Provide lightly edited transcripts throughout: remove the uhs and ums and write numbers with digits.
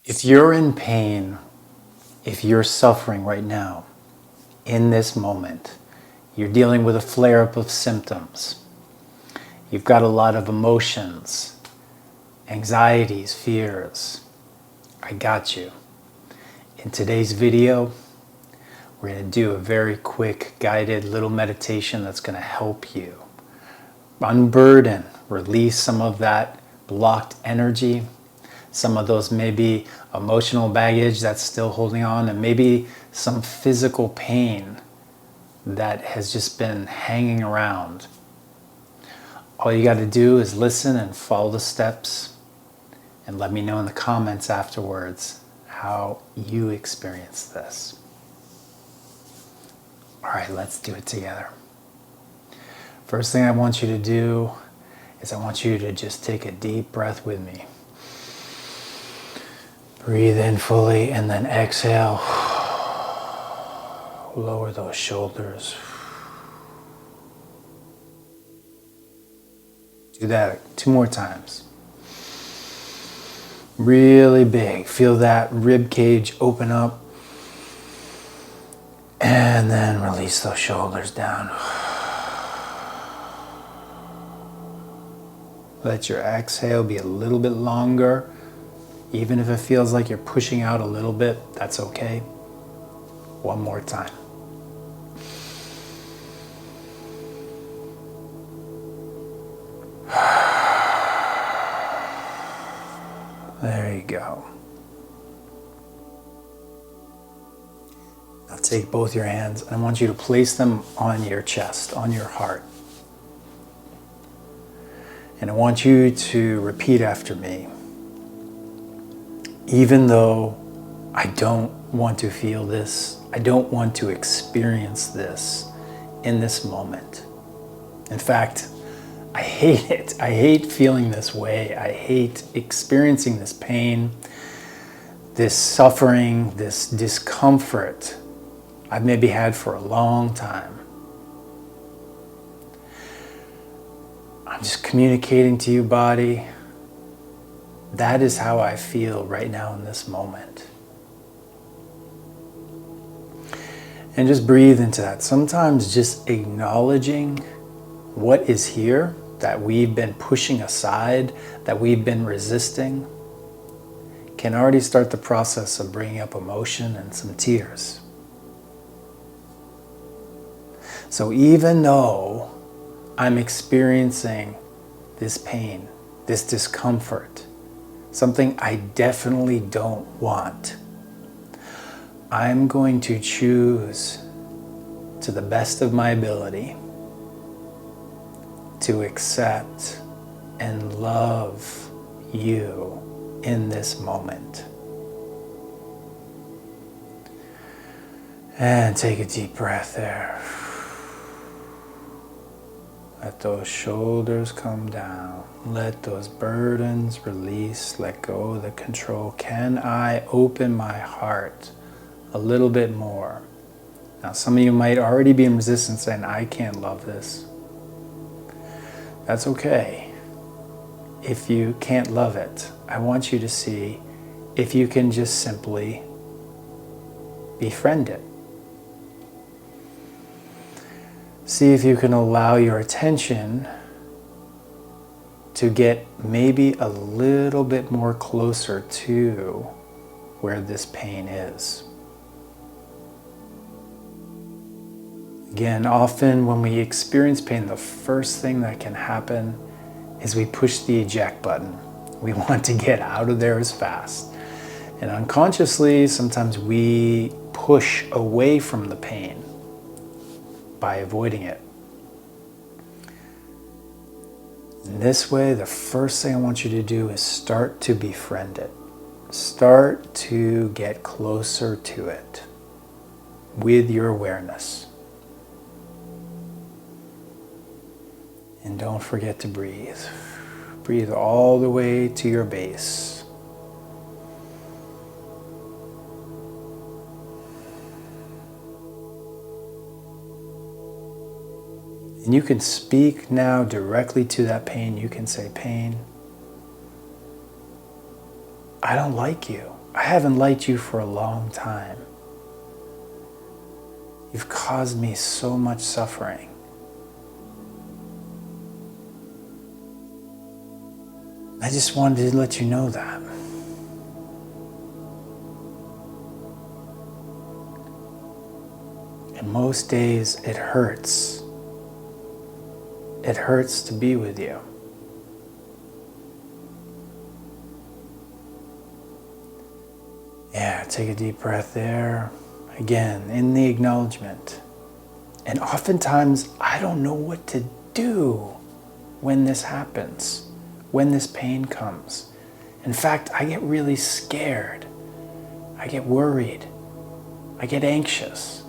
If you're in pain, if you're suffering right now, in this moment, you're dealing with a flare-up of symptoms, you've got a lot of emotions, anxieties, fears, I got you. In today's video, we're going to do a very quick guided little meditation that's going to help you unburden, release some of that blocked energy, some of those maybe emotional baggage that's still holding on, and maybe some physical pain that has just been hanging around. All you got to do is listen and follow the steps and let me know in the comments afterwards how you experience this. All right, let's do it together. First thing I want you to do is I want you to just take a deep breath with me. Breathe in fully and then exhale. Lower those shoulders. Do that 2 more times. Really big. Feel that rib cage open up. And then release those shoulders down. Let your exhale be a little bit longer. Even if it feels like you're pushing out a little bit, that's okay. 1 more time. There you go. Now take both your hands and I want you to place them on your chest, on your heart. And I want you to repeat after me. Even though I don't want to feel this, I don't want to experience this in this moment. In fact, I hate it. I hate feeling this way. I hate experiencing this pain, this suffering, this discomfort I've maybe had for a long time. I'm just communicating to you, body. That is how I feel right now in this moment. And just breathe into that. Sometimes just acknowledging what is here that we've been pushing aside, that we've been resisting, can already start the process of bringing up emotion and some tears. So even though I'm experiencing this pain, this discomfort, something I definitely don't want, I'm going to choose, to the best of my ability, to accept and love you in this moment. And take a deep breath there. Let those shoulders come down. Let those burdens release. Let go of the control. Can I open my heart a little bit more? Now, some of you might already be in resistance saying, I can't love this. That's okay. If you can't love it, I want you to see if you can just simply befriend it. See if you can allow your attention to get maybe a little bit more closer to where this pain is. Again, often when we experience pain, the first thing that can happen is we push the eject button. We want to get out of there as fast. And unconsciously, sometimes we push away from the pain by avoiding it. In this way, the first thing I want you to do is start to befriend it. Start to get closer to it with your awareness. And don't forget to breathe. Breathe all the way to your base. And you can speak now directly to that pain. You can say, pain, I don't like you. I haven't liked you for a long time. You've caused me so much suffering. I just wanted to let you know that. And most days it hurts. It hurts to be with you. Yeah, take a deep breath there. Again, in the acknowledgement. And oftentimes, I don't know what to do when this happens, when this pain comes. In fact, I get really scared. I get worried. I get anxious.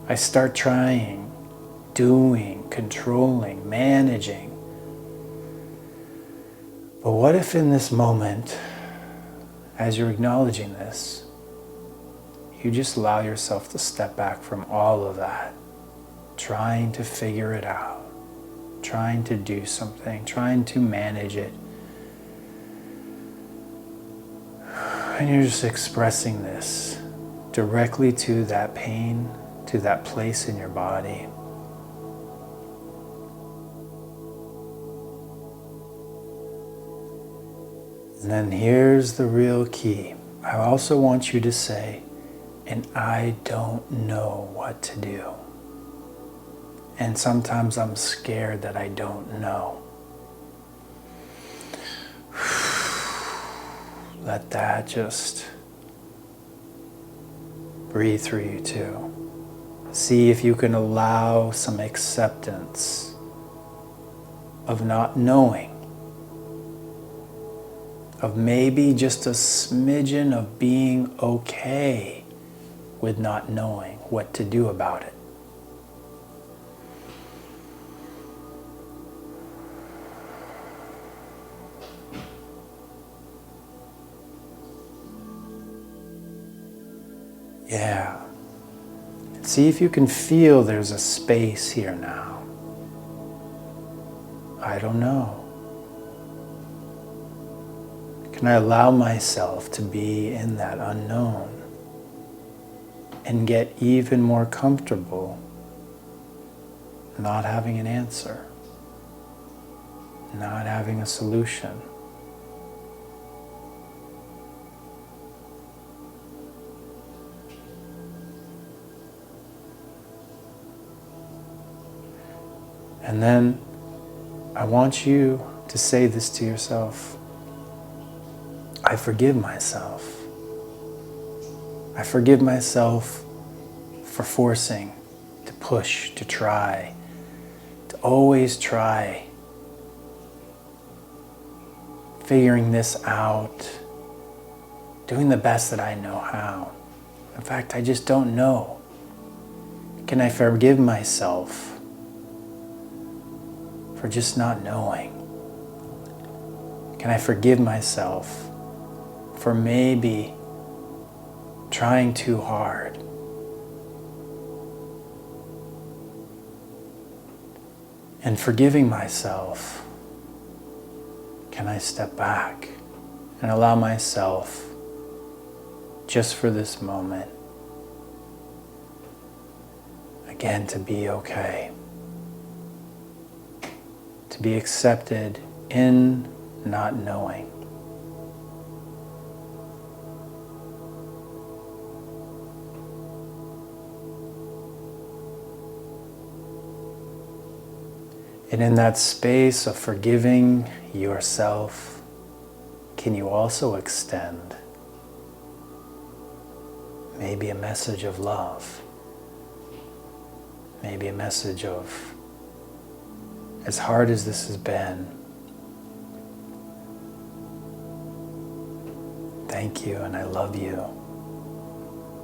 I start trying, doing, controlling, managing. But what if in this moment, as you're acknowledging this, you just allow yourself to step back from all of that, trying to figure it out, trying to do something, trying to manage it. And you're just expressing this directly to that pain, to that place in your body. And then here's the real key. I also want you to say, and I don't know what to do. And sometimes I'm scared that I don't know. Let that just breathe through you too. See if you can allow some acceptance of not knowing, of maybe just a smidgen of being okay with not knowing what to do about it. Yeah. See if you can feel there's a space here now. I don't know. Can I allow myself to be in that unknown and get even more comfortable not having an answer, not having a solution? And then I want you to say this to yourself. I forgive myself. I forgive myself for forcing, to push, to try, to always try, figuring this out, doing the best that I know how. In fact, I just don't know. Can I forgive myself for just not knowing? Can I forgive myself for maybe trying too hard? And forgiving myself, can I step back and allow myself, just for this moment, again, to be okay, to be accepted in not knowing? And in that space of forgiving yourself, can you also extend maybe a message of love? Maybe a message of, as hard as this has been, thank you and I love you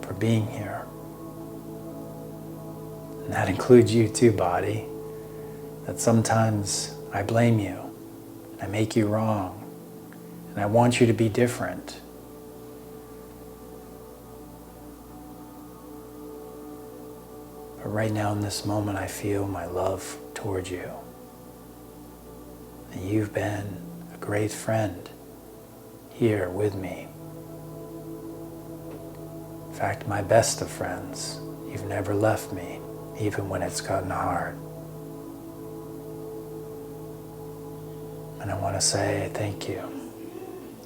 for being here. And that includes you too, body. That sometimes I blame you, and I make you wrong, and I want you to be different. But right now in this moment, I feel my love towards you. And you've been a great friend here with me. In fact, my best of friends. You've never left me, even when it's gotten hard. And I want to say thank you.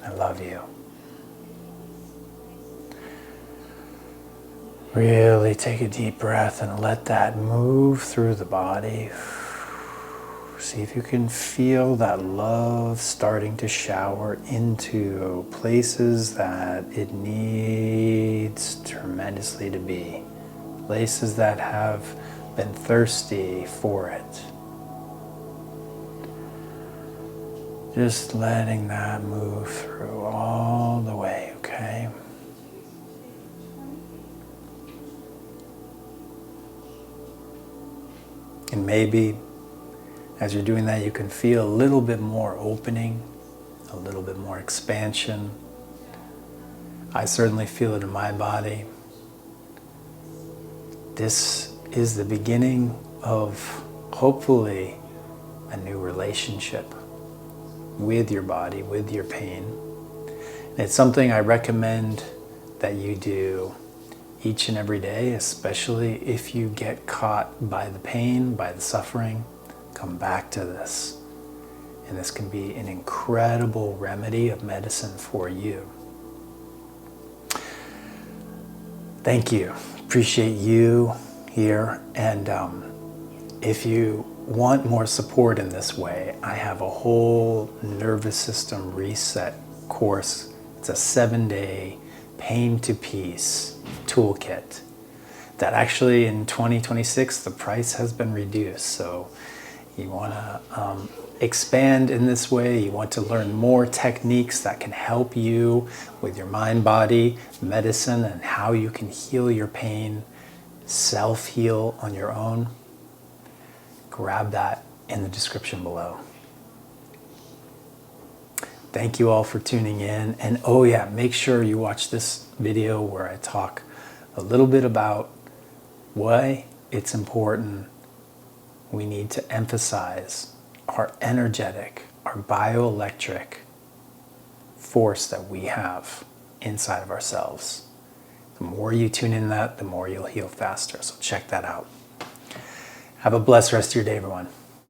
I love you. Really take a deep breath and let that move through the body. See if you can feel that love starting to shower into places that it needs tremendously to be. Places that have been thirsty for it. Just letting that move through all the way, okay? And maybe as you're doing that, you can feel a little bit more opening, a little bit more expansion. I certainly feel it in my body. This is the beginning of, hopefully, a new relationship with your body, with your pain. And it's something I recommend that you do each and every day, especially if you get caught by the pain, by the suffering. Come back to this. And this can be an incredible remedy of medicine for you. Thank you. Appreciate you here. And if you want more support in this way, I have a whole nervous system reset course. It's a 7-day pain to peace toolkit that actually in 2026 the price has been reduced. So you want to expand in this way. You want to learn more techniques that can help you with your mind, body, medicine, and how you can heal your pain, self-heal on your own. Grab that in the description below. Thank you all for tuning in. And oh yeah, make sure you watch this video where I talk a little bit about why it's important we need to emphasize our energetic, our bioelectric force that we have inside of ourselves. The more you tune in that, the more you'll heal faster. So check that out. Have a blessed rest of your day, everyone.